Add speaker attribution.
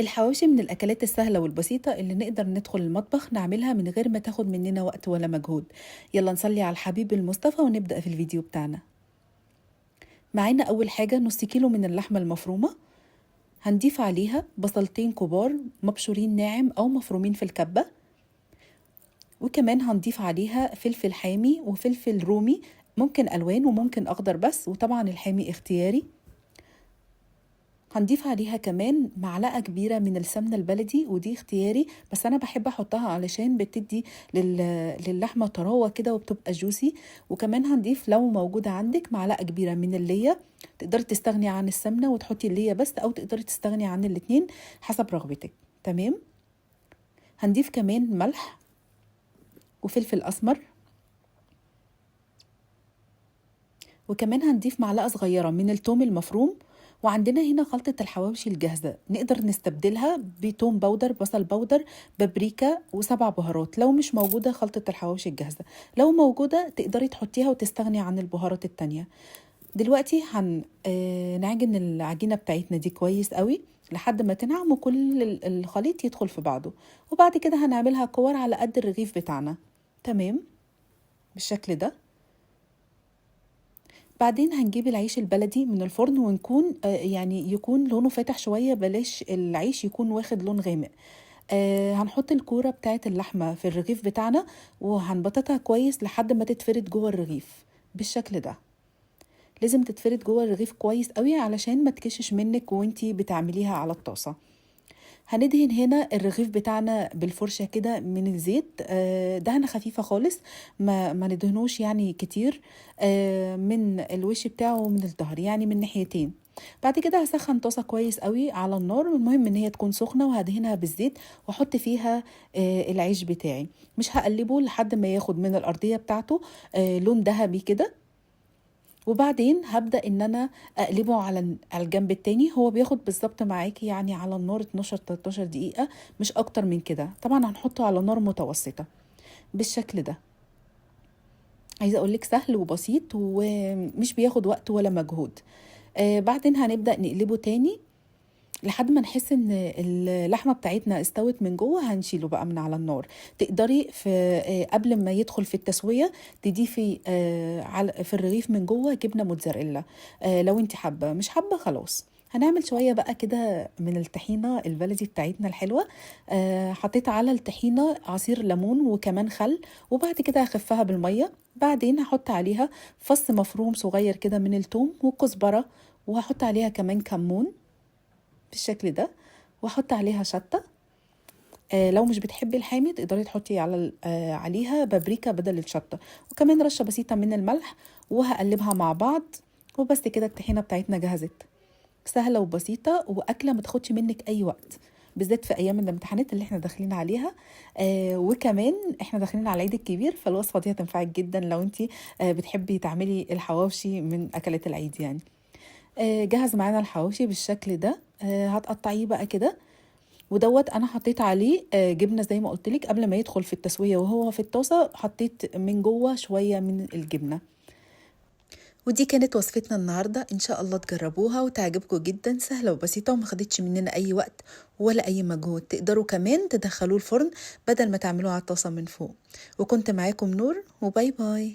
Speaker 1: الحواوشي من الأكلات السهلة والبسيطة اللي نقدر ندخل المطبخ نعملها من غير ما تاخد مننا وقت ولا مجهود. يلا نصلي على الحبيب المصطفى ونبدأ في الفيديو بتاعنا. معانا أول حاجة نص كيلو من اللحمة المفرومة، هنضيف عليها بصلتين كبار مبشورين ناعم أو مفرومين في الكبة، وكمان هنضيف عليها فلفل حامي وفلفل رومي، ممكن ألوان وممكن أخضر بس، وطبعا الحامي اختياري. هنضيف عليها كمان معلقة كبيرة من السمنة البلدي ودي اختياري، بس أنا بحب أحطها علشان بتدي للحمة طراوة كده وبتبقى جوسي. وكمان هنضيف لو موجودة عندك معلقة كبيرة من اللية، تقدري تستغني عن السمنة وتحطي اللية بس، أو تقدري تستغني عن الاتنين حسب رغبتك. تمام. هنضيف كمان ملح وفلفل أسمر، وكمان هنضيف معلقة صغيرة من الثوم المفروم. وعندنا هنا خلطة الحواوشي الجاهزة نقدر نستبدلها بتوم بودر، بصل بودر، بابريكا، وسبع بهارات لو مش موجودة خلطة الحواوشي الجاهزة. لو موجودة تقدري تحطيها وتستغني عن البهارات التانية. دلوقتي نعجن العجينة بتاعتنا دي كويس قوي لحد ما تنعم وكل الخليط يدخل في بعضه، وبعد كده هنعملها كور على قد الرغيف بتاعنا. تمام، بالشكل ده. بعدين هنجيب العيش البلدي من الفرن ونكون يعني يكون لونه فاتح شوية، بلاش العيش يكون واخد لون غامق. هنحط الكورة بتاعت اللحمة في الرغيف بتاعنا وهنبططها كويس لحد ما تتفرد جوه الرغيف بالشكل ده. لازم تتفرد جوه الرغيف كويس قوي علشان ما تكشش منك وانتي بتعمليها على الطاسة. هندهن هنا الرغيف بتاعنا بالفرشة كده من الزيت، دهنة خفيفة خالص، ما ندهنوش يعني كتير، من الوش بتاعه ومن الظهر، يعني من ناحيتين. بعد كده هسخن طاسة كويس قوي على النار، المهم ان هي تكون سخنة، وهدهنها بالزيت واحط فيها العيش بتاعي. مش هقلبه لحد ما ياخد من الأرضية بتاعته لون ذهبي كده، وبعدين هبدأ ان انا اقلبه على الجنب التاني. هو بياخد بالظبط معاكي يعني على النار 12 13 دقيقة، مش اكتر من كده. طبعا هنحطه على نار متوسطة بالشكل ده. عايزة اقولك سهل وبسيط ومش بياخد وقت ولا مجهود. بعدين هنبدأ نقلبه تاني لحد ما نحس ان اللحمه بتاعتنا استوت من جوه. هنشيله بقى من على النار. تقدري في قبل ما يدخل في التسويه تضيفي في الرغيف من جوه جبنه موتزاريلا، لو انت حابه. مش حابه خلاص. هنعمل شويه بقى كده من الطحينه البلدي بتاعتنا الحلوه. حطيت على الطحينه عصير ليمون وكمان خل، وبعد كده هخفها بالميه. بعدين هحط عليها فص مفروم صغير كده من الثوم وكزبره، وهحط عليها كمان كمون بالشكل ده، واحط عليها شطة. لو مش بتحبي الحامي تقدري تحطي عليها بابريكا بدل الشطة، وكمان رشة بسيطة من الملح، وهقلبها مع بعض. وبس كده الطحينة بتاعتنا جهزت. سهلة وبسيطة وأكلة ما تاخدش منك أي وقت، بالذات في أيام الامتحانات اللي احنا داخلين عليها. وكمان احنا داخلين على العيد الكبير، فالوصفة دي هتنفعك جدا لو انتي بتحبي تعملي الحواوشي من أكلات العيد يعني. جهز معانا الحواوشي بالشكل ده. هتقطعيه بقى كده، ودوت انا حطيت عليه جبنه زي ما قلت لك قبل ما يدخل في التسويه. وهو في الطاسه حطيت من جوه شويه من الجبنه. ودي كانت وصفتنا النهارده، ان شاء الله تجربوها وتعجبكم جدا. سهله وبسيطه وما خدتش مننا اي وقت ولا اي مجهود. تقدروا كمان تدخلوه الفرن بدل ما تعملوه على الطاسه من فوق. وكنت معاكم نور، وباي باي.